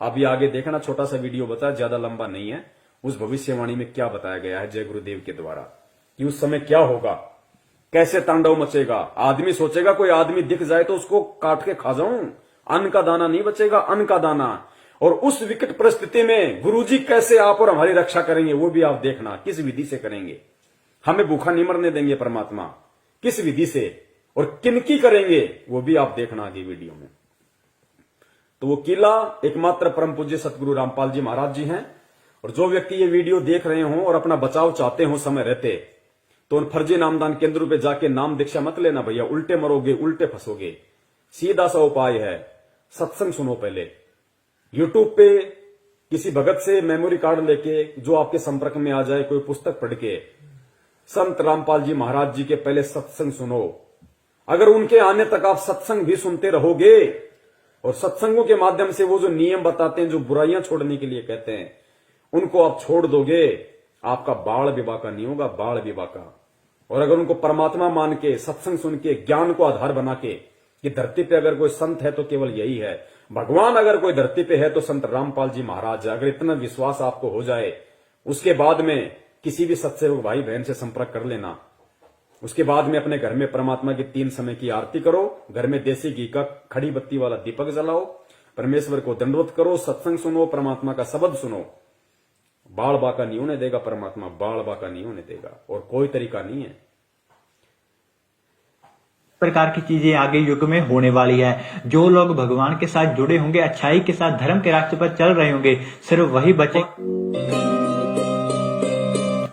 आप ये आगे देखना, छोटा सा वीडियो बताया, ज्यादा लंबा नहीं है। उस भविष्यवाणी में क्या बताया गया है जय गुरुदेव के द्वारा कि उस समय क्या होगा, कैसे तांडव मचेगा। आदमी सोचेगा कोई आदमी दिख जाए तो उसको काट के खा जाऊं, अन्न का दाना नहीं बचेगा, अन्न का दाना। और उस विकट परिस्थिति में गुरुजी कैसे आप और हमारी रक्षा करेंगे वो भी आप देखना, किस विधि से करेंगे। हमें भूखा नहीं मरने देंगे परमात्मा, किस विधि से और किनकी करेंगे वो भी आप देखना आगे वीडियो में। तो वो किला एकमात्र परम पूज्य सतगुरु रामपाल जी महाराज जी हैं। और जो व्यक्ति ये वीडियो देख रहे हों और अपना बचाव चाहते हो समय रहते, तो उन फर्जी नामदान केंद्रों पे जाके नाम दीक्षा मत लेना भैया, उल्टे मरोगे, उल्टे फंसोगे। सीधा सा उपाय है, सत्संग सुनो पहले। यूट्यूब पे किसी भगत से मेमोरी कार्ड लेके जो आपके संपर्क में आ जाए, कोई पुस्तक पढ़ के संत रामपाल जी महाराज जी के पहले सत्संग सुनो। अगर उनके आने तक आप सत्संग भी सुनते रहोगे और सत्संगों के माध्यम से वो जो नियम बताते हैं, जो बुराइयां छोड़ने के लिए कहते हैं, उनको आप छोड़ दोगे, आपका बाल विवाह का नहीं होगा, बाल विवाह का। और अगर उनको परमात्मा मान के, सत्संग सुन के, ज्ञान को आधार बना के कि धरती पे अगर कोई संत है तो केवल यही है, भगवान अगर कोई धरती पे है तो संत रामपाल जी महाराज है, अगर इतना विश्वास आपको हो जाए, उसके बाद में किसी भी सत्सेवक भाई बहन से संपर्क कर लेना। उसके बाद में अपने घर में परमात्मा की 3 समय की आरती करो, घर में देसी घी का खड़ी बत्ती वाला दीपक जलाओ, परमेश्वर को दंडवत करो, सत्संग सुनो, परमात्मा का शब्द सुनो। बाल बाका नहीं होने देगा परमात्मा, बाल बाका नहीं होने देगा, और कोई तरीका नहीं है। प्रकार की चीजें आगे युग में होने वाली है। जो लोग भगवान के साथ जुड़े होंगे, अच्छाई के साथ धर्म के रास्ते पर चल रहे होंगे, सिर्फ वही बचे।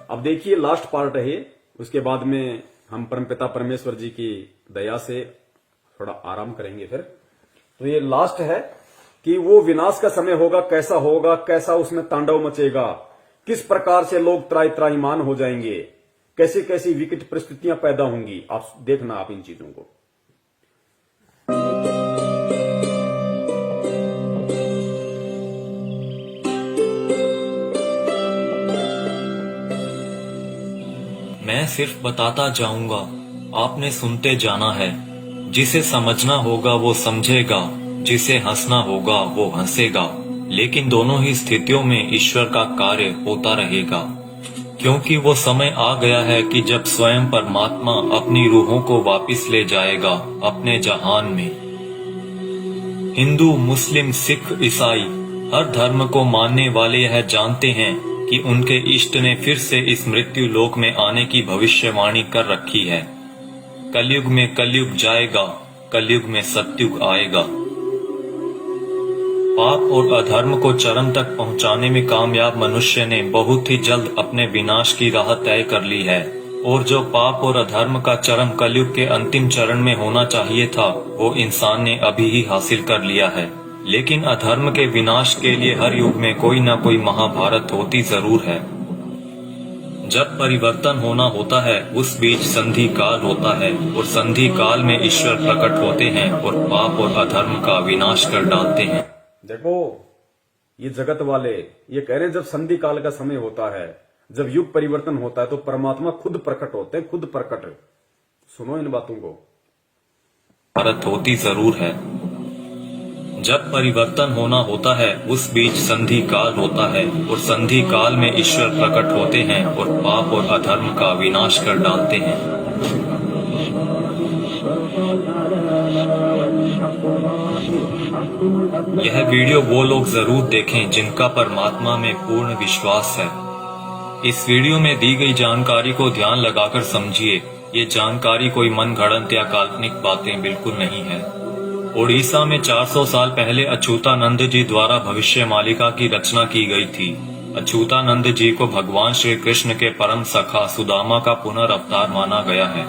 अब देखिए लास्ट पार्ट है, उसके बाद में हम परमपिता परमेश्वर जी की दया से थोड़ा आराम करेंगे फिर। तो ये लास्ट है कि वो विनाश का समय होगा, कैसा होगा, कैसा उसमें तांडव मचेगा, किस प्रकार से लोग त्राहिमाम हो जाएंगे, कैसी कैसी विकट परिस्थितियां पैदा होंगी। आप देखना आप इन चीजों को। मैं सिर्फ बताता जाऊंगा, आपने सुनते जाना है। जिसे समझना होगा वो समझेगा, जिसे हंसना होगा वो हंसेगा। लेकिन दोनों ही स्थितियों में ईश्वर का कार्य होता रहेगा, क्योंकि वो समय आ गया है कि जब स्वयं परमात्मा अपनी रूहों को वापस ले जाएगा अपने जहान में। हिंदू, मुस्लिम, सिख, ईसाई हर धर्म को मानने वाले यह जानते हैं कि उनके इष्ट ने फिर से इस मृत्यु लोक में आने की भविष्यवाणी कर रखी है। कलयुग में कलयुग जाएगा, कलयुग में सतयुग आएगा। पाप और अधर्म को चरम तक पहुंचाने में कामयाब मनुष्य ने बहुत ही जल्द अपने विनाश की राह तय कर ली है, और जो पाप और अधर्म का चरम कलयुग के अंतिम चरण में होना चाहिए था, वो इंसान ने अभी ही हासिल कर लिया है। लेकिन अधर्म के विनाश के लिए हर युग में कोई न कोई महाभारत होती जरूर है। जब परिवर्तन होना होता है उस बीच संधि काल होता है, और संधि काल में ईश्वर प्रकट होते हैं और पाप और अधर्म का विनाश कर डालते हैं। देखो ये जगत वाले ये कह रहे हैं जब संधि काल का समय होता है, जब युग परिवर्तन होता है तो परमात्मा खुद प्रकट होते हैं, खुद प्रकट। सुनो इन बातों को। भारत होती जरूर है। जब परिवर्तन होना होता है उस बीच संधि काल होता है, और संधि काल में ईश्वर प्रकट होते हैं और पाप और अधर्म का विनाश कर डालते हैं। यह वीडियो वो लोग जरूर देखें जिनका परमात्मा में पूर्ण विश्वास है। इस वीडियो में दी गई जानकारी को ध्यान लगाकर समझिए। ये जानकारी कोई मनगढ़ंत या काल्पनिक बातें बिल्कुल नहीं है। ओडिशा में 400 साल पहले अच्युतानंद जी द्वारा भविष्य मालिका की रचना की गई थी। अच्युतानंद जी को भगवान श्री कृष्ण के परम सखा सुदामा का पुनर्अवतार माना गया है,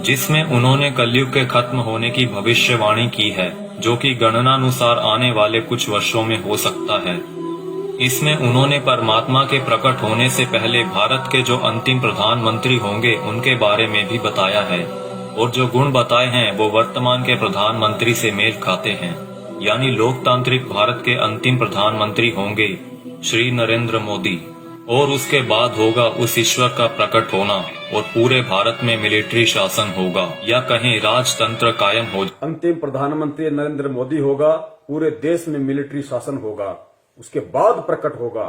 जिसमें उन्होंने कलयुग के खत्म होने की भविष्यवाणी की है, जो कि गणनानुसार आने वाले कुछ वर्षों में हो सकता है। इसमें उन्होंने परमात्मा के प्रकट होने से पहले भारत के जो अंतिम प्रधानमंत्री होंगे उनके बारे में भी बताया है, और जो गुण बताए हैं वो वर्तमान के प्रधानमंत्री से मेल खाते हैं। यानी लोकतांत्रिक भारत के अंतिम प्रधानमंत्री होंगे श्री नरेंद्र मोदी, और उसके बाद होगा उस ईश्वर का प्रकट होना, और पूरे भारत में मिलिट्री शासन होगा, या कहीं राजतंत्र कायम हो। अंतिम प्रधानमंत्री नरेंद्र मोदी होगा, पूरे देश में मिलिट्री शासन होगा, उसके बाद प्रकट होगा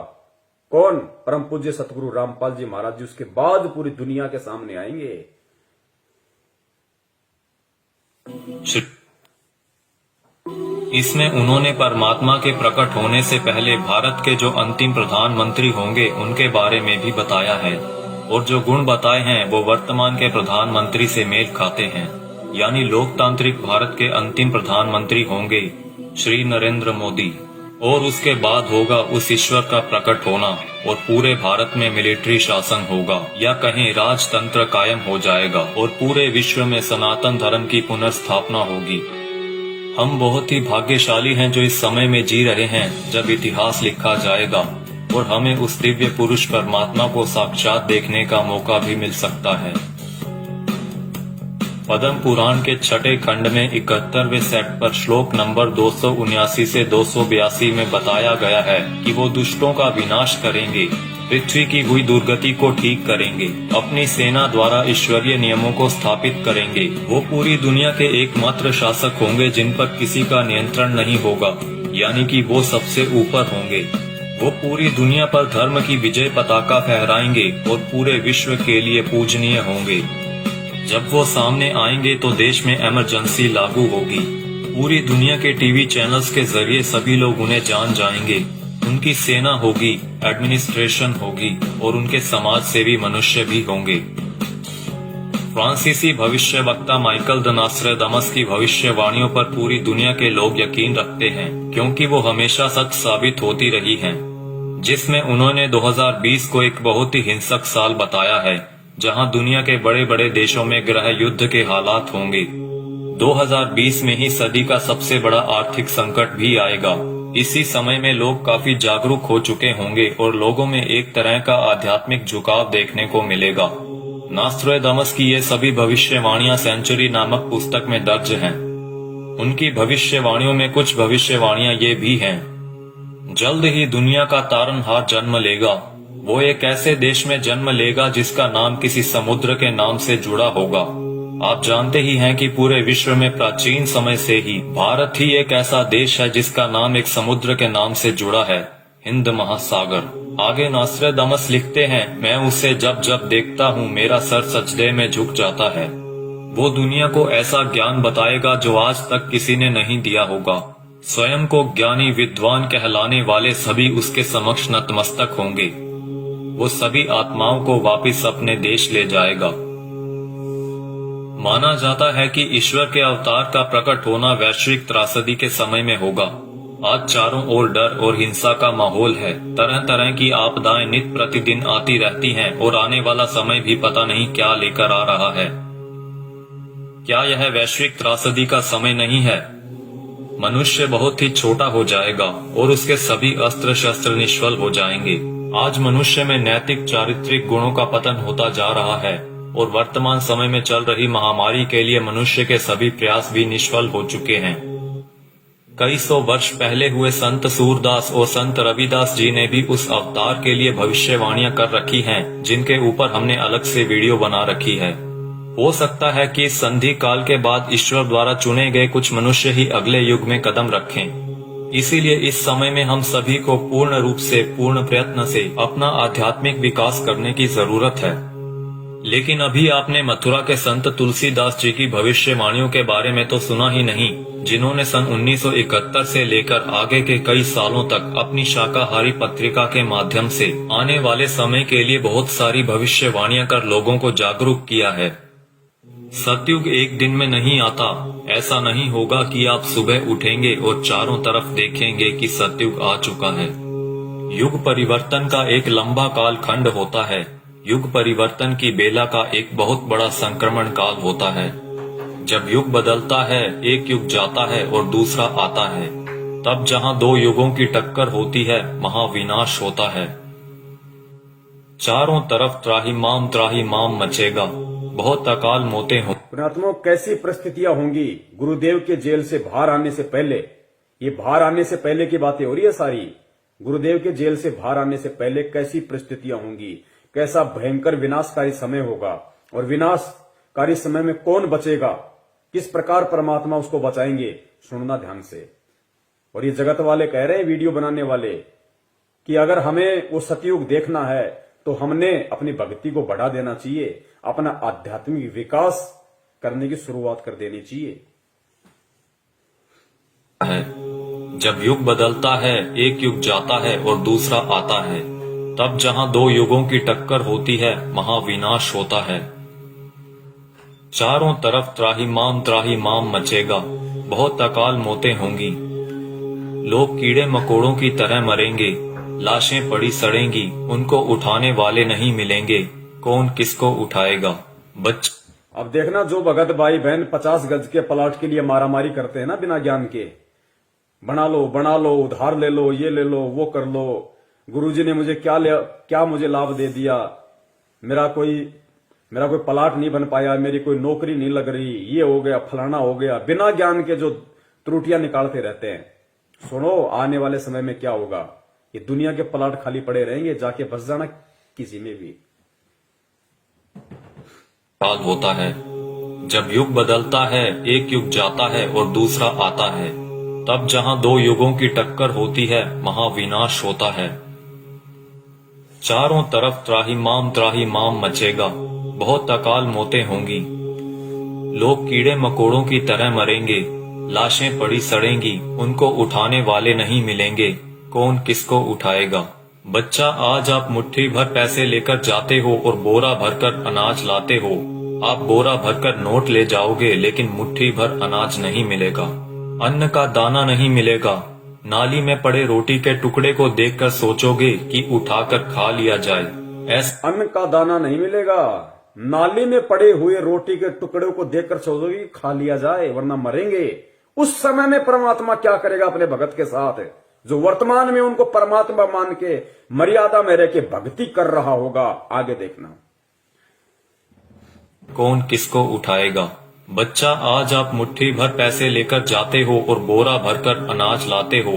कौन? परम पूज्य सतगुरु रामपाल जी महाराज जी उसके बाद पूरी दुनिया के सामने आएंगे। इसमें उन्होंने परमात्मा के प्रकट होने से पहले भारत के जो अंतिम प्रधानमंत्री होंगे उनके बारे में भी बताया है, और जो गुण बताए हैं वो वर्तमान के प्रधानमंत्री से मेल खाते हैं। यानी लोकतांत्रिक भारत के अंतिम प्रधानमंत्री होंगे श्री नरेंद्र मोदी, और उसके बाद होगा उस ईश्वर का प्रकट होना, और पूरे भारत में मिलिट्री शासन होगा, या कहें राजतंत्र कायम हो जाएगा, और पूरे विश्व में सनातन धर्म की पुनर्स्थापना होगी। हम बहुत ही भाग्यशाली हैं जो इस समय में जी रहे हैं जब इतिहास लिखा जाएगा और हमें उस दिव्य पुरुष परमात्मा को साक्षात देखने का मौका भी मिल सकता है। पद्म पुराण के छठे खंड में 71वें सेट पर श्लोक नंबर 279 से 282 में बताया गया है कि वो दुष्टों का विनाश करेंगे, पृथ्वी की हुई दुर्गति को ठीक करेंगे, अपनी सेना द्वारा ईश्वरीय नियमों को स्थापित करेंगे। वो पूरी दुनिया के एकमात्र शासक होंगे जिन पर किसी का नियंत्रण नहीं होगा, यानी कि वो सबसे ऊपर होंगे। वो पूरी दुनिया पर धर्म की विजय पताका फहराएंगे और पूरे विश्व के लिए पूजनीय होंगे। जब वो सामने आएंगे तो देश में इमरजेंसी लागू होगी। पूरी दुनिया के टीवी चैनल्स के जरिए सभी लोग उन्हें जान जाएंगे। उनकी सेना होगी, एडमिनिस्ट्रेशन होगी और उनके समाज सेवी मनुष्य भी होंगे। फ्रांसीसी भविष्यवक्ता माइकल द नास्ट्राडामस की भविष्यवाणियों पर पूरी दुनिया के लोग यकीन रखते हैं, क्योंकि वो हमेशा सच साबित होती रही हैं। जिसमें उन्होंने 2020 को एक बहुत ही हिंसक साल बताया है, जहां दुनिया के बड़े बड़े देशों में गृह युद्ध के हालात होंगे। 2020 में ही सदी का सबसे बड़ा आर्थिक संकट भी आएगा। इसी समय में लोग काफी जागरूक हो चुके होंगे और लोगों में एक तरह का आध्यात्मिक झुकाव देखने को मिलेगा। नास्ट्राडामस की ये सभी भविष्यवाणियां सेंचुरी नामक पुस्तक में दर्ज हैं। उनकी भविष्यवाणियों में कुछ भविष्यवाणियां ये भी हैं। जल्द ही दुनिया का तारनहार जन्म लेगा। वो एक ऐसे देश में जन्म लेगा जिसका नाम किसी समुद्र के नाम से जुड़ा होगा। आप जानते ही हैं कि पूरे विश्व में प्राचीन समय से ही भारत ही एक ऐसा देश है जिसका नाम एक समुद्र के नाम से जुड़ा है, हिंद महासागर। आगे नास्ट्राडामस लिखते हैं, मैं उसे जब जब देखता हूँ मेरा सर सजदे में झुक जाता है। वो दुनिया को ऐसा ज्ञान बताएगा जो आज तक किसी ने नहीं दिया होगा। स्वयं को ज्ञानी विद्वान कहलाने वाले सभी उसके समक्ष नतमस्तक होंगे। वो सभी आत्माओं को वापस अपने देश ले जाएगा। माना जाता है कि ईश्वर के अवतार का प्रकट होना वैश्विक त्रासदी के समय में होगा। आज चारों ओर डर और हिंसा का माहौल है। तरह तरह की आपदाएं नित्य प्रतिदिन आती रहती हैं और आने वाला समय भी पता नहीं क्या लेकर आ रहा है। क्या यह वैश्विक त्रासदी का समय नहीं है? मनुष्य बहुत ही छोटा हो जाएगा और उसके सभी अस्त्र शस्त्र निष्फल हो जाएंगे। आज मनुष्य में नैतिक चारित्रिक गुणों का पतन होता जा रहा है और वर्तमान समय में चल रही महामारी के लिए मनुष्य के सभी प्रयास भी निष्फल हो चुके हैं। कई सौ वर्ष पहले हुए संत सूरदास और संत रविदास जी ने भी उस अवतार के लिए भविष्यवाणियां कर रखी हैं, जिनके ऊपर हमने अलग से वीडियो बना रखी है। हो सकता है कि इस संधि काल के बाद ईश्वर द्वारा चुने गए कुछ मनुष्य ही अगले युग में कदम रखें। इसीलिए इस समय में हम सभी को पूर्ण रूप से, पूर्ण प्रयत्न से अपना आध्यात्मिक विकास करने की जरूरत है। लेकिन अभी आपने मथुरा के संत तुलसीदास जी की भविष्यवाणियों के बारे में तो सुना ही नहीं, जिन्होंने सन 1971 से लेकर आगे के कई सालों तक अपनी शाकाहारी पत्रिका के माध्यम से आने वाले समय के लिए बहुत सारी भविष्यवाणियां कर लोगों को जागरूक किया है। सतयुग एक दिन में नहीं आता। ऐसा नहीं होगा कि आप सुबह उठेंगे और चारों तरफ देखेंगे कि सतयुग आ चुका है। युग परिवर्तन का एक लंबा काल खंड होता है। युग परिवर्तन की बेला का एक बहुत बड़ा संक्रमण काल होता है। जब युग बदलता है, एक युग जाता है और दूसरा आता है। तब जहां दो युगों की टक्कर होती है, वहां विनाश होता है। चारों तरफ त्राहिमाम मचेगा, बहुत अकाल मौतें हो। पुण्यात्माओं, कैसी परिस्थितियां होंगी गुरुदेव के जेल से बाहर आने से पहले? ये बाहर आने से पहले की बातें हो रही है सारी। गुरुदेव के जेल से बाहर आने से पहले कैसी परिस्थितियां होंगी, कैसा भयंकर विनाशकारी समय होगा, और विनाशकारी समय में कौन बचेगा, किस प्रकार परमात्मा उसको बचाएंगे, सुनना ध्यान से। और ये जगत वाले कह रहे हैं, वीडियो बनाने वाले, कि अगर हमें वो सतयुग देखना है तो हमने अपनी भक्ति को बढ़ा देना चाहिए, अपना आध्यात्मिक विकास करने की शुरुआत कर देनी चाहिए। है जब युग बदलता है, एक युग जाता है और दूसरा आता है, तब जहां दो युगों की टक्कर होती है, महाविनाश होता है। चारों तरफ त्राहिमाम मचेगा, बहुत अकाल मौतें होंगी। लोग कीड़े मकोड़ों की तरह मरेंगे, लाशें पड़ी सड़ेंगी, उनको उठाने वाले नहीं मिलेंगे, कौन किसको उठाएगा। अब देखना, जो भगत भाई बहन 50 गज के प्लाट के लिए मारामारी करते हैं ना बिना ज्ञान के, बना लो, उधार ले लो, ये ले लो, वो कर लो, गुरुजी ने मुझे क्या मुझे लाभ दे दिया, मेरा कोई प्लाट नहीं बन पाया, मेरी कोई नौकरी नहीं लग रही, ये हो गया, फलाना हो गया, बिना ज्ञान के जो त्रुटियां निकालते रहते हैं। सुनो, आने वाले समय में क्या होगा, ये दुनिया के प्लाट खाली पड़े रहेंगे, जाके बस जाना किसी में भी। काल होता है जब युग बदलता है, एक युग जाता है और दूसरा आता है, तब जहां दो युगों की टक्कर होती है, महाविनाश होता है। चारों तरफ त्राहिमाम मचेगा, बहुत अकाल मौतें होंगी। लोग कीड़े मकोड़ों की तरह मरेंगे, लाशें पड़ी सड़ेंगी, उनको उठाने वाले नहीं मिलेंगे, कौन किसको उठाएगा। बच्चा, आज आप मुट्ठी भर पैसे लेकर जाते हो और बोरा भरकर अनाज लाते हो। आप बोरा भरकर नोट ले जाओगे, लेकिन मुट्ठी भर अनाज नहीं मिलेगा, अन्न का दाना नहीं मिलेगा। नाली में पड़े रोटी के टुकड़े को देखकर सोचोगे कि उठाकर खा लिया जाए। अन्न का दाना नहीं मिलेगा, नाली में पड़े हुए रोटी के टुकड़े को देखकर सोचोगे कि खा लिया जाए, वरना मरेंगे। उस समय में परमात्मा क्या करेगा अपने भगत के साथ, जो वर्तमान में उनको परमात्मा मान के मर्यादा में रह के भक्ति कर रहा होगा। आगे देखना, कौन किसको उठाएगा। बच्चा, आज आप मुट्ठी भर पैसे लेकर जाते हो और बोरा भरकर अनाज लाते हो।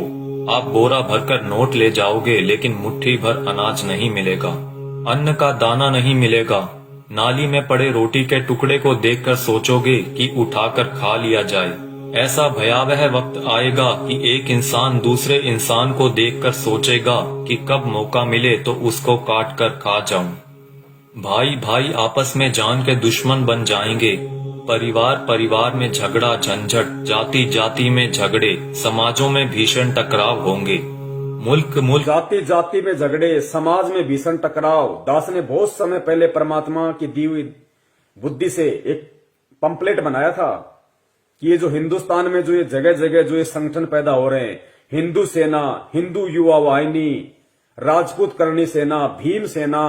आप बोरा भरकर नोट ले जाओगे, लेकिन मुट्ठी भर अनाज नहीं मिलेगा, अन्न का दाना नहीं मिलेगा। नाली में पड़े रोटी के टुकड़े को देखकर सोचोगे कि उठाकर खा लिया जाए। ऐसा भयावह वक्त आएगा कि एक इंसान दूसरे इंसान को देखकर सोचेगा कि कब मौका मिले तो उसको काट कर खा जाऊं। भाई भाई आपस में जान के दुश्मन बन जाएंगे। परिवार में झगड़ा झंझट, जाति जाति में झगड़े, समाजों में भीषण टकराव होंगे। मुल्क जाति में झगड़े, समाज में भीषण टकराव। दास ने बहुत समय पहले परमात्मा की दी हुई बुद्धि से एक पंपलेट बनाया था कि ये जो हिंदुस्तान में जो ये जगह जगह जो ये संगठन पैदा हो रहे हैं, हिंदू सेना, हिंदू युवा वाहिनी, राजपूत करणी सेना, भीम सेना,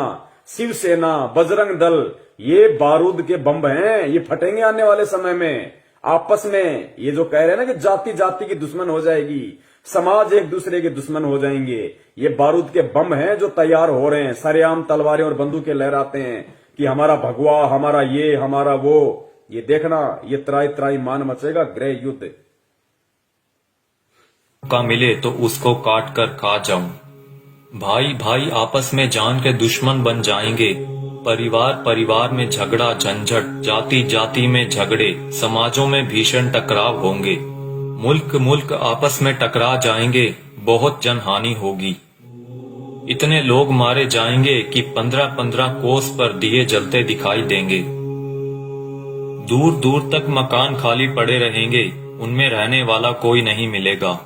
शिव सेना, बजरंग दल, ये बारूद के बम हैं, ये फटेंगे आने वाले समय में। आपस में ये जो कह रहे हैं ना कि जाति जाति की दुश्मन हो जाएगी, समाज एक दूसरे के दुश्मन हो जाएंगे, ये बारूद के बम हैं जो तैयार हो रहे हैं। सरेआम तलवारें और बंदूकें लहराते हैं कि हमारा भगवा, हमारा ये, हमारा वो। ये देखना, ये त्राई मान मचेगा, गृह युद्ध। का मिले तो उसको काट कर खा जाऊं। भाई भाई आपस में जान के दुश्मन बन जाएंगे। परिवार में झगड़ा झंझट, जाति जाति में झगड़े, समाजों में भीषण टकराव होंगे। मुल्क आपस में टकरा जाएंगे, बहुत जनहानि होगी। इतने लोग मारे जाएंगे कि 15-15 कोस पर दिए जलते दिखाई देंगे। दूर दूर तक मकान खाली पड़े रहेंगे, उनमें रहने वाला कोई नहीं मिलेगा।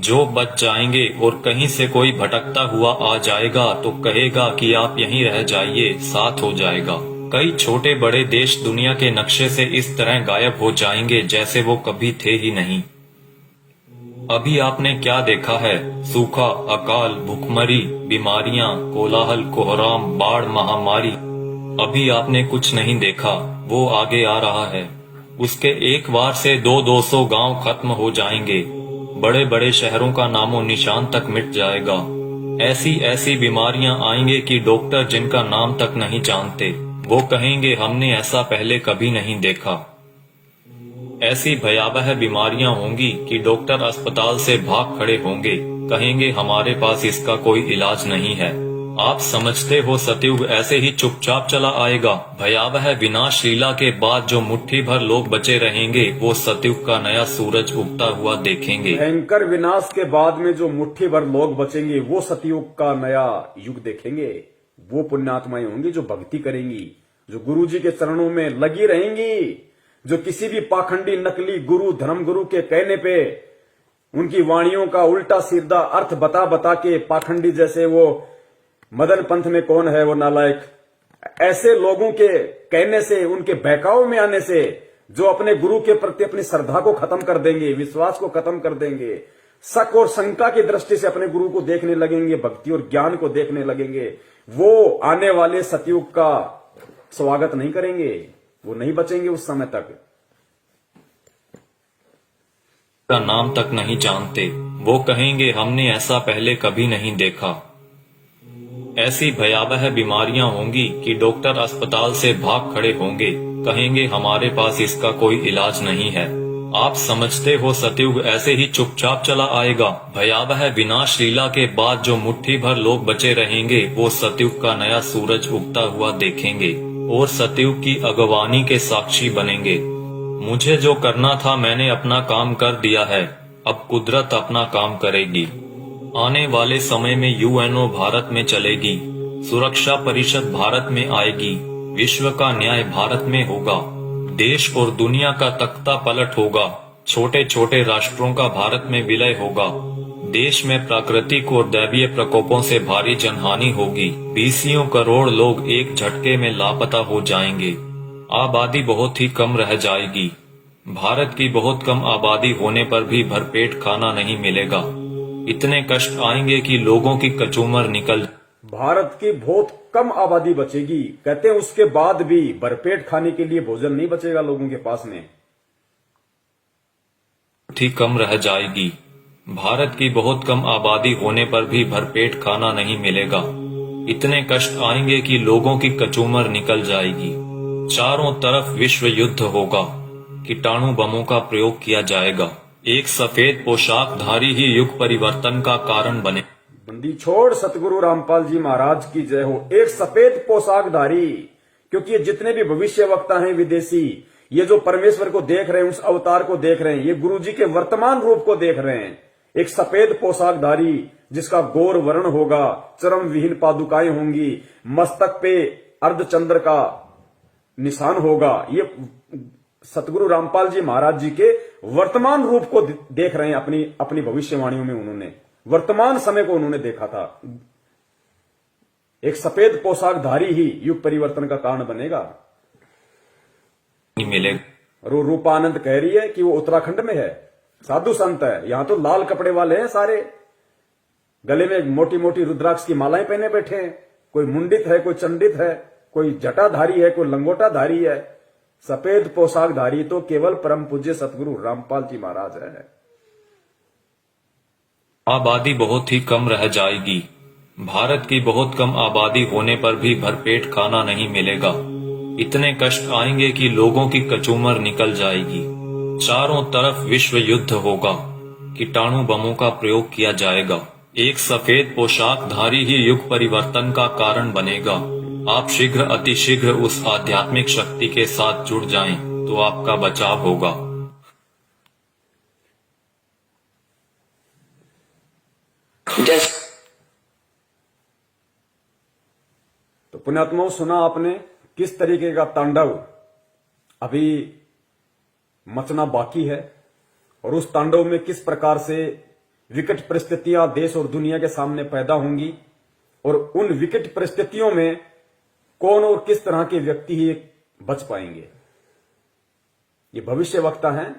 जो बच जाएंगे और कहीं से कोई भटकता हुआ आ जाएगा तो कहेगा कि आप यहीं रह जाइए, साथ हो जाएगा। कई छोटे बड़े देश दुनिया के नक्शे से इस तरह गायब हो जाएंगे जैसे वो कभी थे ही नहीं। अभी आपने क्या देखा है? सूखा, अकाल, भुखमरी, बीमारियां, कोलाहल, कोहराम, बाढ़, महामारी। अभी आपने कुछ नहीं देखा, वो आगे आ रहा है। उसके एक बार से 200 गांव खत्म हो जाएंगे। बड़े बड़े शहरों का नामो निशान तक मिट जाएगा। ऐसी बीमारियां आएंगे कि डॉक्टर जिनका नाम तक नहीं जानते, वो कहेंगे हमने ऐसा पहले कभी नहीं देखा। ऐसी भयावह बीमारियां होंगी कि डॉक्टर अस्पताल से भाग खड़े होंगे, कहेंगे हमारे पास इसका कोई इलाज नहीं है। आप समझते हो सतयुग ऐसे ही चुपचाप चला आएगा? भयावह विनाश लीला के बाद जो मुट्ठी भर लोग बचे रहेंगे वो सतयुग का नया सूरज उगता हुआ देखेंगे। भयंकर विनाश के बाद में जो मुट्ठी भर लोग बचेंगे वो सतयुग का नया युग देखेंगे। वो पुण्यात्माएं होंगी जो भक्ति करेंगी, जो गुरु जी के चरणों में लगी रहेंगी, जो किसी भी पाखंडी नकली गुरु धर्म गुरु के कहने पे उनकी वाणियों का उल्टा सीधा अर्थ बता बता के पाखंडी, जैसे वो मदन पंथ में कौन है वो नालायक, ऐसे लोगों के कहने से, उनके बहकाव में आने से जो अपने गुरु के प्रति अपनी श्रद्धा को खत्म कर देंगे, विश्वास को खत्म कर देंगे, शक और शंका की दृष्टि से अपने गुरु को देखने लगेंगे, भक्ति और ज्ञान को देखने लगेंगे, वो आने वाले सतयुग का स्वागत नहीं करेंगे, वो नहीं बचेंगे उस समय तक। का नाम तक नहीं जानते, वो कहेंगे हमने ऐसा पहले कभी नहीं देखा। ऐसी भयावह बीमारियां होंगी कि डॉक्टर अस्पताल से भाग खड़े होंगे, कहेंगे हमारे पास इसका कोई इलाज नहीं है। आप समझते हो सतयुग ऐसे ही चुपचाप चला आएगा? भयावह विनाश लीला के बाद जो मुट्ठी भर लोग बचे रहेंगे वो सतयुग का नया सूरज उगता हुआ देखेंगे और सतयुग की अगवानी के साक्षी बनेंगे। मुझे जो करना था मैंने अपना काम कर दिया है, अब कुदरत अपना काम करेगी। आने वाले समय में यूएनओ भारत में चलेगी, सुरक्षा परिषद भारत में आएगी, विश्व का न्याय भारत में होगा, देश और दुनिया का तख्ता पलट होगा, छोटे छोटे राष्ट्रों का भारत में विलय होगा, देश में प्राकृतिक और दैवीय प्रकोपों से भारी जनहानि होगी, 20 करोड़ लोग एक झटके में लापता हो जाएंगे, आबादी बहुत ही कम रह जाएगी। भारत की बहुत कम आबादी होने पर भी भरपेट खाना नहीं मिलेगा, इतने कष्ट आएंगे कि लोगों की कचूमर निकल। भारत की बहुत कम आबादी बचेगी, कहते हैं उसके बाद भी भरपेट खाने के लिए भोजन नहीं बचेगा लोगों के पास में। ठीक कम रह जाएगी। भारत की बहुत कम आबादी होने पर भी भरपेट खाना नहीं मिलेगा, इतने कष्ट आएंगे कि लोगों की कचूमर निकल जाएगी। चारों तरफ विश्व युद्ध होगा, कीटाणु बमों का प्रयोग किया जाएगा, एक सफेद पोशाकधारी ही युग परिवर्तन का कारण बने। बंदी छोड़ सतगुरु रामपाल जी महाराज की जय हो। एक सफेद पोशाकधारी, क्योंकि ये जितने भी भविष्य वक्ता हैं विदेशी, ये जो परमेश्वर को देख रहे हैं, उस अवतार को देख रहे हैं, ये गुरु जी के वर्तमान रूप को देख रहे हैं। एक सफेद पोशाकधारी जिसका गौर वर्ण होगा, चरम विहीन पादुकाएं होंगी, मस्तक पे अर्धचंद्र का निशान होगा। ये सतगुरु रामपाल जी महाराज जी के वर्तमान रूप को देख रहे हैं। अपनी भविष्यवाणियों में उन्होंने वर्तमान समय को उन्होंने देखा था। एक सफेद पोशाकधारी ही युग परिवर्तन का कारण बनेगा। मिलेगा। और रूपानंद कह रही है कि वो उत्तराखंड में है, साधु संत है। यहां तो लाल कपड़े वाले हैं सारे, गले में मोटी मोटी रुद्राक्ष की मालाएं पहने बैठे हैं। कोई मुंडित है, कोई चंडित है, कोई जटाधारी है, कोई लंगोटाधारी है। सफेद पोशाकधारी तो केवल परम पूज्य सतगुरु रामपाल जी महाराज है। आबादी बहुत ही कम रह जाएगी। भारत की बहुत कम आबादी होने पर भी भरपेट खाना नहीं मिलेगा, इतने कष्ट आएंगे कि लोगों की कचूमर निकल जाएगी। चारों तरफ विश्व युद्ध होगा, कीटाणु बमों का प्रयोग किया जाएगा, एक सफेद पोशाकधारी ही युग परिवर्तन का कारण बनेगा। आप शीघ्र अतिशीघ्र उस आध्यात्मिक शक्ति के साथ जुड़ जाएं तो आपका बचाव होगा। तो पुण्यात्माओं, सुना आपने किस तरीके का तांडव अभी मचना बाकी है, और उस तांडव में किस प्रकार से विकट परिस्थितियां देश और दुनिया के सामने पैदा होंगी, और उन विकट परिस्थितियों में कौन और किस तरह के व्यक्ति ही बच पाएंगे। ये भविष्य वक्ता हैं,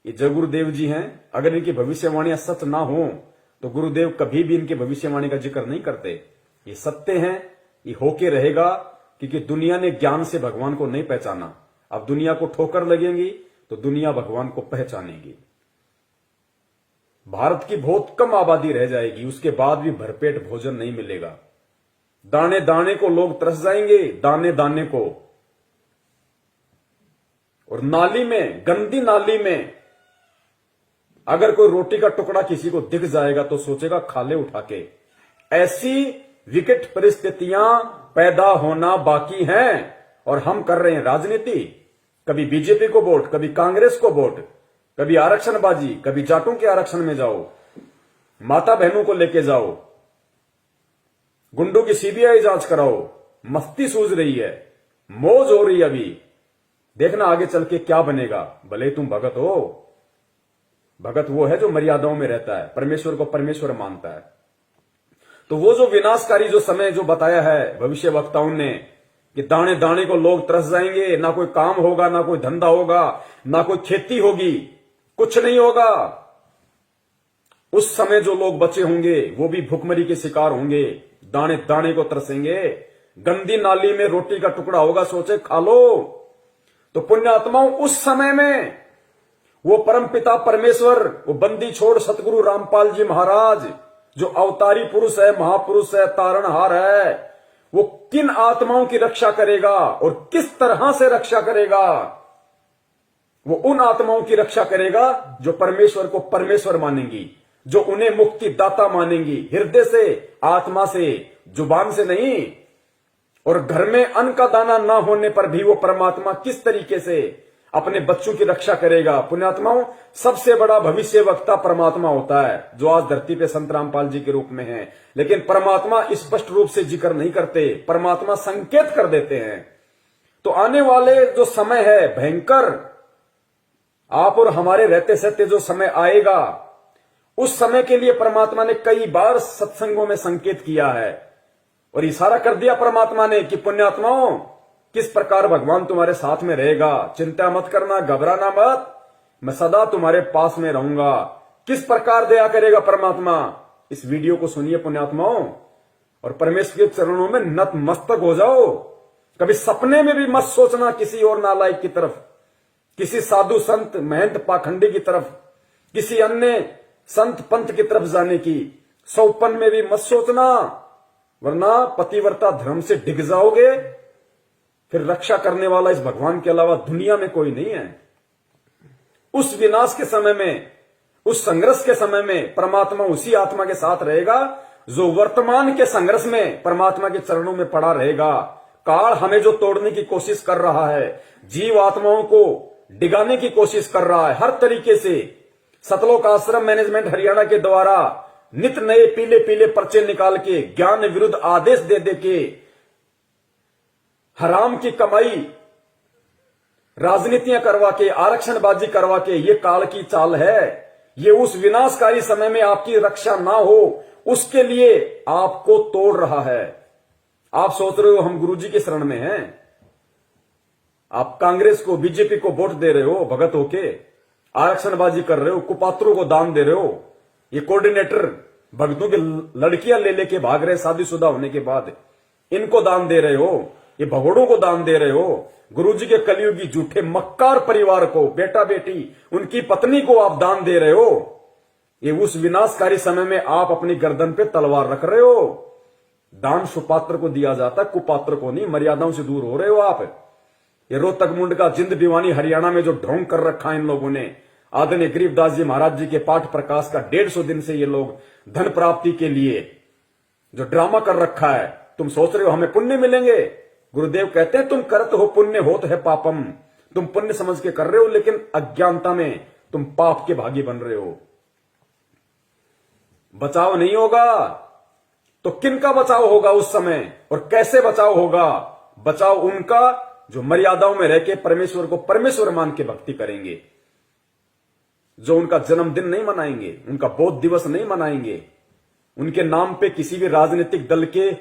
ये जय गुरुदेव जी हैं। अगर इनकी भविष्यवाणियां सच ना हो तो गुरुदेव कभी भी इनकी भविष्यवाणी का जिक्र नहीं करते। ये सत्य हैं, ये होके रहेगा, क्योंकि दुनिया ने ज्ञान से भगवान को नहीं पहचाना। अब दुनिया को ठोकर लगेंगी तो दुनिया भगवान को पहचानेगी। भारत की बहुत कम आबादी रह जाएगी, उसके बाद भी भरपेट भोजन नहीं मिलेगा। दाने दाने को लोग तरस जाएंगे, दाने दाने को। और नाली में, गंदी नाली में अगर कोई रोटी का टुकड़ा किसी को दिख जाएगा तो सोचेगा खा ले उठा के। ऐसी विकट परिस्थितियां पैदा होना बाकी हैं और हम कर रहे हैं राजनीति। कभी बीजेपी को वोट, कभी कांग्रेस को वोट, कभी आरक्षणबाजी, कभी जाटों के आरक्षण में जाओ, माता बहनों को लेके जाओ, गुंडों की सीबीआई जांच कराओ। मस्ती सूझ रही है, मौज हो रही है। अभी देखना आगे चल के क्या बनेगा। भले तुम भगत हो, भगत वो है जो मर्यादाओं में रहता है, परमेश्वर को परमेश्वर मानता है। तो वो जो विनाशकारी जो समय जो बताया है भविष्य वक्ताओं ने कि दाने दाने को लोग तरस जाएंगे, ना कोई काम होगा, ना कोई धंधा होगा, ना कोई खेती होगी, कुछ नहीं होगा। उस समय जो लोग बचे होंगे वो भी भुखमरी के शिकार होंगे, दाने दाने को तरसेंगे। गंदी नाली में रोटी का टुकड़ा होगा, सोचे खा लो। तो पुण्यात्माओं, उस समय में वो परमपिता परमेश्वर, वो बंदी छोड़ सतगुरु रामपाल जी महाराज जो अवतारी पुरुष है, महापुरुष है, तारणहार है, वो किन आत्माओं की रक्षा करेगा और किस तरह से रक्षा करेगा। वो उन आत्माओं की रक्षा करेगा जो परमेश्वर को परमेश्वर मानेंगी, जो उन्हें मुक्ति दाता मानेंगी, हृदय से, आत्मा से, जुबान से नहीं। और घर में अन्न का दाना ना होने पर भी वो परमात्मा किस तरीके से अपने बच्चों की रक्षा करेगा। पुण्यात्माओं, सबसे बड़ा भविष्य वक्ता परमात्मा होता है जो आज धरती पे संत रामपाल जी के रूप में है। लेकिन परमात्मा स्पष्ट रूप से जिक्र नहीं करते, परमात्मा संकेत कर देते हैं। तो आने वाले जो समय है भयंकर, आप और हमारे रहते सहते जो समय आएगा, उस समय के लिए परमात्मा ने कई बार सत्संगों में संकेत किया है और इशारा कर दिया परमात्मा ने कि पुण्यात्माओं, किस प्रकार भगवान तुम्हारे साथ में रहेगा, चिंता मत करना, घबराना मत, मैं सदा तुम्हारे पास में रहूंगा। किस प्रकार दया करेगा परमात्मा, इस वीडियो को सुनिए पुण्यात्माओं और परमेश्वर के चरणों में नतमस्तक हो जाओ। कभी सपने में भी मत सोचना किसी और नालायक की तरफ, किसी साधु संत महंत पाखंडी की तरफ, किसी अन्य संत पंथ की तरफ जाने की सौपन में भी मत सोचना, वरना पतिव्रता धर्म से डिग जाओगे। फिर रक्षा करने वाला इस भगवान के अलावा दुनिया में कोई नहीं है। उस विनाश के समय में, उस संघर्ष के समय में परमात्मा उसी आत्मा के साथ रहेगा जो वर्तमान के संघर्ष में परमात्मा के चरणों में पड़ा रहेगा। काल हमें जो तोड़ने की कोशिश कर रहा है, जीव आत्माओं को डिगाने की कोशिश कर रहा है हर तरीके से, सतलोक आश्रम मैनेजमेंट हरियाणा के द्वारा नित नए पीले पीले पर्चे निकाल के ज्ञान विरुद्ध आदेश दे दे के हराम की कमाई, राजनीतियां करवा के, आरक्षणबाजी करवा के, ये काल की चाल है। ये उस विनाशकारी समय में आपकी रक्षा ना हो उसके लिए आपको तोड़ रहा है। आप सोच रहे हो हम गुरुजी के शरण में हैं, आप कांग्रेस को, बीजेपी को वोट दे रहे हो भगत होके, आरक्षणबाजी कर रहे हो, कुपात्रों को दान दे रहे हो, ये कोऑर्डिनेटर भक्तों की लड़कियां ले लेके भाग रहे शादीशुदा होने के बाद, इनको दान दे रहे हो, ये भगोड़ों को दान दे रहे हो, गुरुजी के कलयुगी झूठे मक्कार परिवार को, बेटा बेटी, उनकी पत्नी को आप दान दे रहे हो। ये उस विनाशकारी समय में आप अपनी गर्दन पे तलवार रख रहे हो। दान सुपात्र को दिया जाता है, कुपात्र को नहीं। मर्यादाओं से दूर हो रहे हो आप। ये रोहतक मुंड का जिंद दीवानी हरियाणा में जो ढोंग कर रखा है इन लोगों ने, आदरणीय गरीबदास जी महाराज जी के पाठ प्रकाश का 150 दिन से ये लोग धन प्राप्ति के लिए जो ड्रामा कर रखा है, तुम सोच रहे हो हमें पुण्य मिलेंगे। गुरुदेव कहते हैं तुम करत हो पुण्य होत है पापम, तुम पुण्य समझ के कर रहे हो लेकिन अज्ञानता में तुम पाप के भागी बन रहे हो। बचाव नहीं होगा तो किनका बचाव होगा उस समय और कैसे बचाव होगा? बचाव उनका जो मर्यादाओं में रह के परमेश्वर को परमेश्वर मान के भक्ति करेंगे, जो उनका जन्मदिन नहीं मनाएंगे, उनका बौद्ध दिवस नहीं मनाएंगे, उनके नाम पे किसी भी राजनीतिक दल के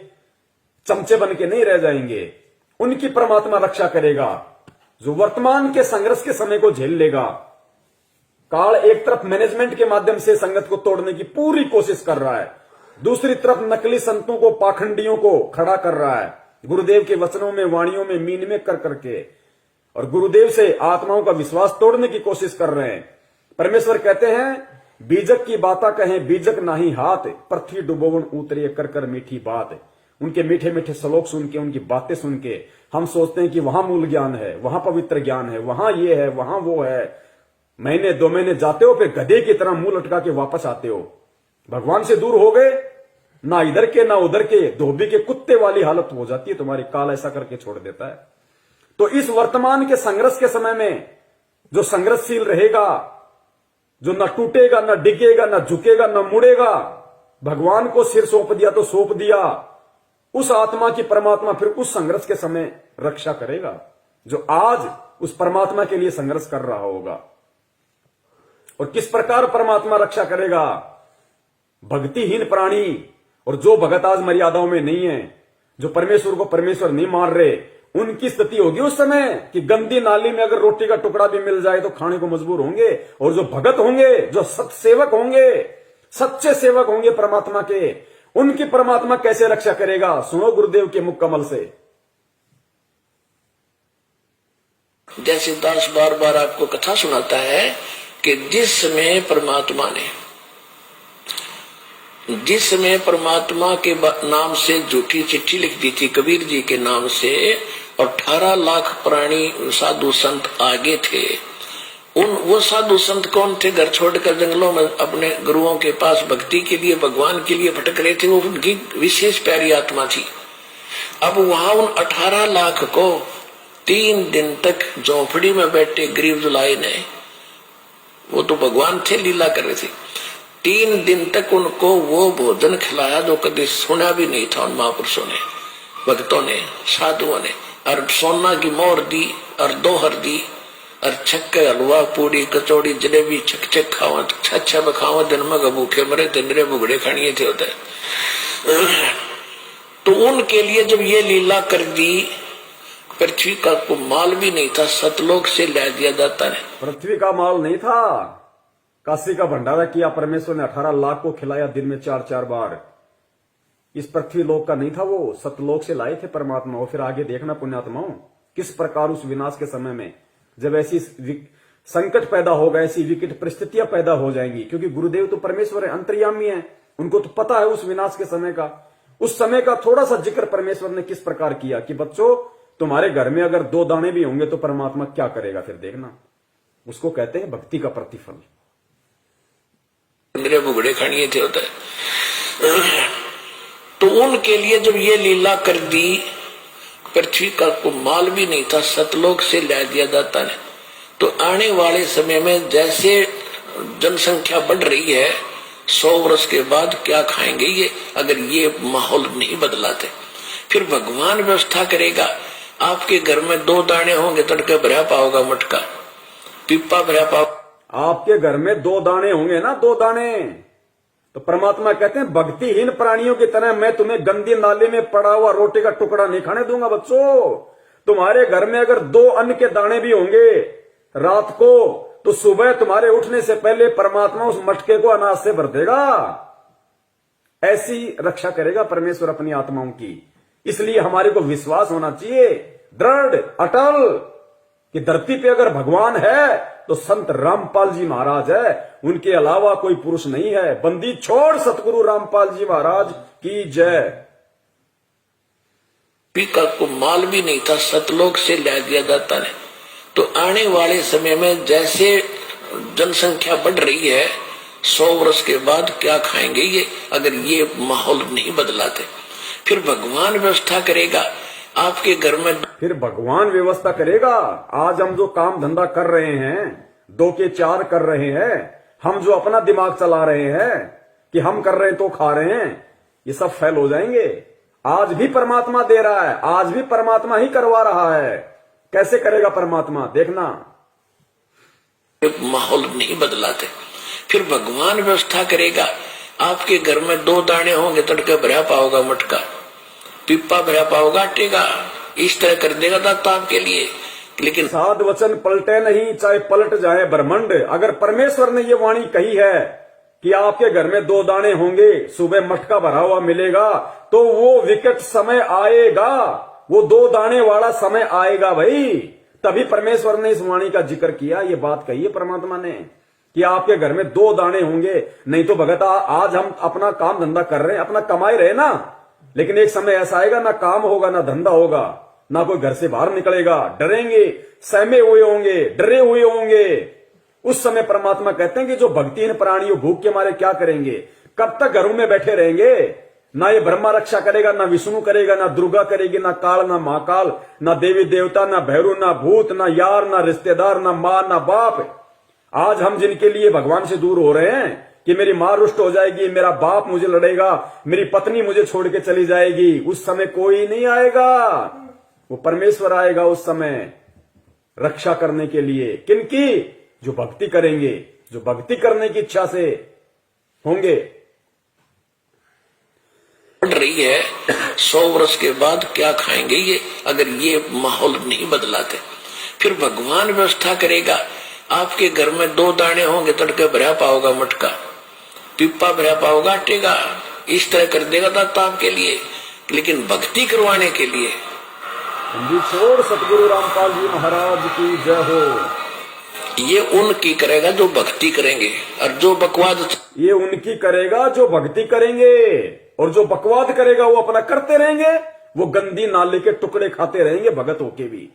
चमचे बन के नहीं रह जाएंगे। उनकी परमात्मा रक्षा करेगा जो वर्तमान के संघर्ष के समय को झेल लेगा। काल एक तरफ मैनेजमेंट के माध्यम से संगत को तोड़ने की पूरी कोशिश कर रहा है, दूसरी तरफ नकली संतों को, पाखंडियों को खड़ा कर रहा है गुरुदेव के वचनों में, वाणियों में मीन में कर करके, और गुरुदेव से आत्माओं का विश्वास तोड़ने की कोशिश कर रहे हैं। परमेश्वर कहते हैं बीजक की बाता कहें बीजक नाही हाथ, पृथ्वी डुबोवन उतरे कर कर मीठी बात। उनके मीठे मीठे श्लोक सुन के, उनकी बातें सुन के हम सोचते हैं कि वहां मूल ज्ञान है, वहां पवित्र ज्ञान है, वहां ये है, वहां वो है। महीने 2 महीने जाते हो फिर गधे की तरह मुंह लटका के वापस आते हो। भगवान से दूर हो गए ना इधर के ना उधर के, धोबी के कुत्ते वाली हालत हो जाती है तुम्हारी। काल ऐसा करके छोड़ देता है। तो इस वर्तमान के संघर्ष के समय में जो संघर्षशील रहेगा, जो न टूटेगा, न डिगेगा, न झुकेगा, न मुड़ेगा, भगवान को सिर सौंप दिया तो सौंप दिया, उस आत्मा की परमात्मा फिर उस संघर्ष के समय रक्षा करेगा, जो आज उस परमात्मा के लिए संघर्ष कर रहा होगा। और किस प्रकार परमात्मा रक्षा करेगा? भक्तिहीन प्राणी और जो भगत आज मर्यादाओं में नहीं है, जो परमेश्वर को परमेश्वर नहीं मान रहे, उनकी स्थिति होगी उस समय कि गंदी नाली में अगर रोटी का टुकड़ा भी मिल जाए तो खाने को मजबूर होंगे। और जो भगत होंगे, जो सत्सेवक होंगे, सच्चे सेवक होंगे परमात्मा के, उनकी परमात्मा कैसे रक्षा करेगा? सुनो गुरुदेव के मुख कमल से। जैसे दास बार बार आपको कथा सुनाता है कि जिस समय परमात्मा के नाम से झूठी चिट्ठी लिख दी थी कबीर जी के नाम से, और 18 लाख प्राणी साधु संत आगे थे। वो साधु संत कौन थे? घर छोड़कर जंगलों में अपने गुरुओं के पास भक्ति के लिए, भगवान के लिए भटक रहे थे। वो उनकी विशेष प्यारी आत्मा थी। अब वहां उन 18 लाख को 3 दिन तक झोंपड़ी में बैठे गरीब जुलाई ने, वो तो भगवान थे, लीला कर रहे थे, 3 दिन तक उनको वो भोजन खिलाया जो कभी सुना भी नहीं था उन महापुरुषों ने, भक्तों ने, साधुओं ने। और सोना की मोहर दी और दोहर दी और छक्के हलवा पूड़ी कचौड़ी जलेबी छक खावा, छा बखावा, दिन में भूखे मरे तिंदरे बुगड़े खानिए थे होते। तो उनके लिए जब ये लीला कर दी, पृथ्वी का को माल भी नहीं था, सतलोक से ला दिया जाता है। पृथ्वी का माल नहीं था, काशी का भंडारा किया परमेश्वर ने, 18 लाख को खिलाया दिन में 4-4 बार। इस पृथ्वी लोक का नहीं था, वो सतलोक से लाए थे परमात्मा। और फिर आगे देखना पुण्यात्माओं, किस प्रकार उस विनाश के समय में जब ऐसी संकट पैदा होगा, ऐसी विकट परिस्थितियां पैदा हो जाएंगी, क्योंकि गुरुदेव तो परमेश्वर है, अंतर्यामी है, उनको तो पता है उस विनाश के समय का। उस समय का थोड़ा सा जिक्र परमेश्वर ने किस प्रकार किया कि बच्चों, तुम्हारे घर में अगर 2 दाने भी होंगे तो परमात्मा क्या करेगा, फिर देखना। उसको कहते हैं भक्ति का प्रतिफल। मेरे बुगड़े खानिए थे होता है। तो उनके लिए जब ये लीला कर दी, पृथ्वी का को माल भी नहीं था, सतलोक से ला दिया जाता है। तो आने वाले समय में जैसे जनसंख्या बढ़ रही है, 100 वर्ष के बाद क्या खाएंगे ये, अगर ये माहौल नहीं बदलाते? फिर भगवान व्यवस्था करेगा। आपके घर में 2 दाने होंगे, तड़के भरा पाओगा मटका, पिप्पा भरा पाओ। आपके घर में 2 दाने होंगे ना, 2 दाने, तो परमात्मा कहते हैं भक्तिहीन प्राणियों की तरह मैं तुम्हें गंदी नाली में पड़ा हुआ रोटी का टुकड़ा नहीं खाने दूंगा। बच्चों, तुम्हारे घर में अगर 2 अन्न के दाने भी होंगे रात को, तो सुबह तुम्हारे उठने से पहले परमात्मा उस मटके को अनाज से भर देगा। ऐसी रक्षा करेगा परमेश्वर अपनी आत्माओं की। इसलिए हमारे को विश्वास होना चाहिए दृढ़ अटल कि धरती पे अगर भगवान है तो संत रामपाल जी महाराज है, उनके अलावा कोई पुरुष नहीं है। बंदी छोड़ सतगुरु रामपाल जी महाराज की जय। पिका को माल भी नहीं था, सतलोक से ला दिया जाता है। तो आने वाले समय में जैसे जनसंख्या बढ़ रही है, 100 वर्ष के बाद क्या खाएंगे ये, अगर ये माहौल नहीं बदलाते? फिर भगवान व्यवस्था करेगा। आपके घर में फिर भगवान व्यवस्था करेगा। आज हम जो काम धंधा कर रहे हैं, 2 के 4 कर रहे हैं, हम जो अपना दिमाग चला रहे हैं कि हम कर रहे हैं तो खा रहे हैं, ये सब फेल हो जाएंगे। आज भी परमात्मा दे रहा है, आज भी परमात्मा ही करवा रहा है। कैसे करेगा परमात्मा, देखना। माहौल नहीं बदलाते, फिर भगवान व्यवस्था करेगा। आपके घर में 2 दाने होंगे, तड़के भरा पाओगा मटका, पिप्पा भरा पाओगा आटेगा। इस तरह कर देगा दाता आपके लिए। लेकिन साध वचन पलटे नहीं, चाहे पलट जाए ब्रह्मांड। अगर परमेश्वर ने ये वाणी कही है कि आपके घर में 2 दाने होंगे, सुबह मटका भरा हुआ मिलेगा, तो वो विकट समय आएगा, वो 2 दाने वाला समय आएगा भाई। तभी परमेश्वर ने इस वाणी का जिक्र किया, ये बात कही है परमात्मा ने कि आपके घर में 2 दाने होंगे। नहीं तो भगत आज हम अपना काम धंधा कर रहे हैं, अपना कमाई रहे ना, लेकिन एक समय ऐसा आएगा ना काम होगा, ना धंधा होगा, ना कोई घर से बाहर निकलेगा, डरेंगे, सहमे हुए होंगे, डरे हुए होंगे। उस समय परमात्मा कहते हैं कि जो भक्तिहीन प्राणी भूख के मारे क्या करेंगे, कब तक घरों में बैठे रहेंगे, ना ये ब्रह्मा रक्षा करेगा, ना विष्णु करेगा, ना दुर्गा करेगी, ना काल, ना महाकाल, ना देवी देवता, ना भैरू, ना भूत, ना यार, ना रिश्तेदार, ना मां, ना बाप। आज हम जिनके लिए भगवान से दूर हो रहे हैं कि मेरी मां रुष्ट हो जाएगी, मेरा बाप मुझे लड़ेगा, मेरी पत्नी मुझे छोड़ के चली जाएगी, उस समय कोई नहीं आएगा, वो परमेश्वर आएगा उस समय रक्षा करने के लिए। किनकी? जो भक्ति करेंगे, जो भक्ति करने की इच्छा से होंगे। बढ़ रही है 100 वर्ष के बाद क्या खाएंगे ये, अगर ये माहौल नहीं बदलाते। फिर भगवान व्यवस्था करेगा। आपके घर में 2 दाने होंगे, तड़के भरा पाओगा मटका, पिप्पा भरा पाओगा आटे का, इस तरह कर देगा दाता आपके लिए। लेकिन भक्ति करवाने के लिए छोड़ सतगुरु रामपाल जी महाराज की जय हो। ये उनकी करेगा जो भक्ति करेंगे, और जो बकवाद ये उनकी करेगा जो भक्ति करेंगे, और जो बकवाद करेगा वो अपना करते रहेंगे, वो गंदी नाले के टुकड़े खाते रहेंगे भगत होके भी।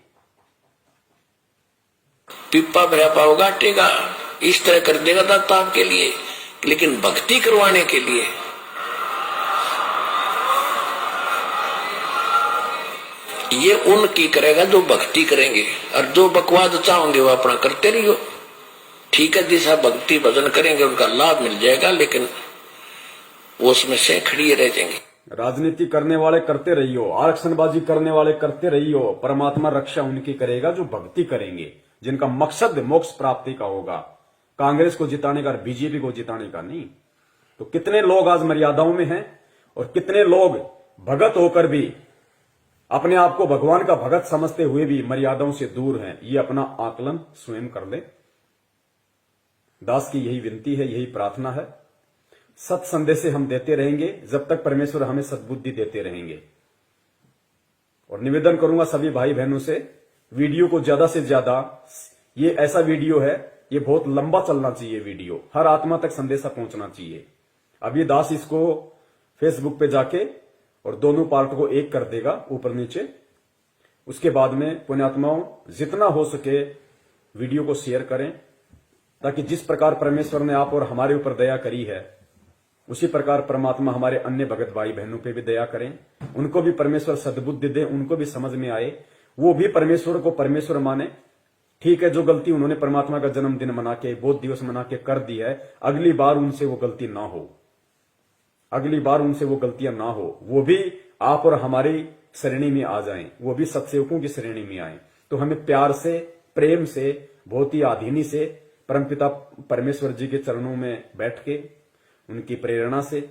पिप्पा भरा पाओगा आटे का, इस तरह कर देगा दाता आपके लिए। लेकिन भक्ति करवाने के लिए ये उनकी करेगा जो भक्ति करेंगे, और जो बकवाद चाहोगे वो अपना करते रहियो। ठीक है, जैसा भक्ति भजन करेंगे उनका लाभ मिल जाएगा, लेकिन वो उसमें से खड़ी रह जाएंगे। राजनीति करने वाले करते रहियो, आरक्षणबाजी करने वाले करते रहियो, परमात्मा रक्षा उनकी करेगा जो भक्ति करेंगे, जिनका मकसद मोक्ष प्राप्ति का होगा, कांग्रेस को जिताने का, बीजेपी को जिताने का नहीं। तो कितने लोग आज मर्यादाओं में हैं, और कितने लोग भगत होकर भी अपने आप को भगवान का भगत समझते हुए भी मर्यादाओं से दूर हैं। ये अपना आकलन स्वयं कर ले। दास की यही विनती है, यही प्रार्थना है। सत संदेश हम देते रहेंगे जब तक परमेश्वर हमें सद्बुद्धि देते रहेंगे। और निवेदन करूंगा सभी भाई बहनों से, वीडियो को ज्यादा से ज्यादा, ये ऐसा वीडियो है, ये बहुत लंबा चलना चाहिए वीडियो, हर आत्मा तक संदेशा पहुंचना चाहिए। अब ये दास इसको फेसबुक पे जाके और दोनों पार्ट को एक कर देगा ऊपर नीचे। उसके बाद में पुण्यात्माओं जितना हो सके वीडियो को शेयर करें, ताकि जिस प्रकार परमेश्वर ने आप और हमारे ऊपर दया करी है, उसी प्रकार परमात्मा हमारे अन्य भगत भाई बहनों पे भी दया करें, उनको भी परमेश्वर सद्बुद्धि दे, उनको भी समझ में आए, वो भी परमेश्वर को परमेश्वर माने। ठीक है, जो गलती उन्होंने परमात्मा का जन्मदिन मना के, बोध दिवस मना के कर दी है, अगली बार उनसे वो गलती ना हो, अगली बार उनसे वो गलतियां ना हो, वो भी आप और हमारी श्रेणी में आ जाएं, वो भी सत्सेवकों की श्रेणी में आए। तो हमें प्यार से, प्रेम से, बहुत ही आधीनी से परमपिता परमेश्वर जी के चरणों में बैठ के उनकी प्रेरणा से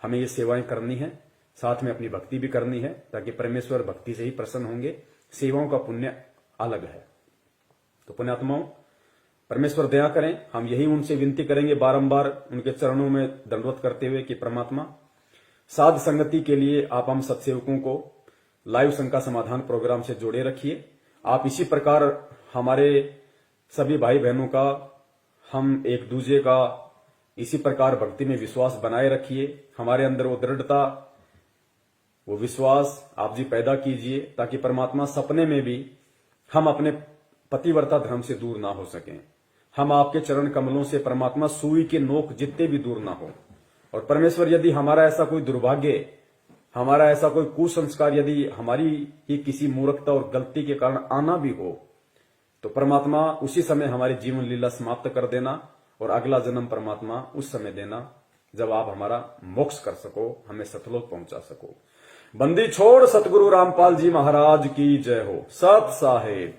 हमें ये सेवाएं करनी है, साथ में अपनी भक्ति भी करनी है, ताकि परमेश्वर भक्ति से ही प्रसन्न होंगे। सेवाओं का पुण्य अलग है। तो पुण्यात्माओं परमेश्वर दया करें, हम यही उनसे विनती करेंगे बारंबार उनके चरणों में दंडवत करते हुए कि परमात्मा साध संगति के लिए आप हम सत्सेवकों को लाइव शंका समाधान प्रोग्राम से जोड़े रखिए। आप इसी प्रकार हमारे सभी भाई बहनों का, हम एक दूसरे का इसी प्रकार भक्ति में विश्वास बनाए रखिए। हमारे अंदर वो दृढ़ता, वो विश्वास आप जी पैदा कीजिए, ताकि परमात्मा सपने में भी हम अपने पतिव्रता धर्म से दूर ना हो सकें। हम आपके चरण कमलों से परमात्मा सुई के नोक जितने भी दूर ना हो। और परमेश्वर यदि हमारा ऐसा कोई दुर्भाग्य, हमारा ऐसा कोई कुसंस्कार यदि हमारी ही किसी मूर्खता और गलती के कारण आना भी हो, तो परमात्मा उसी समय हमारी जीवन लीला समाप्त कर देना, और अगला जन्म परमात्मा उस समय देना जब आप हमारा मोक्ष कर सको, हमें सतलोक पहुंचा सको। बंदी छोड़ सतगुरु रामपाल जी महाराज की जय हो। सत साहेब।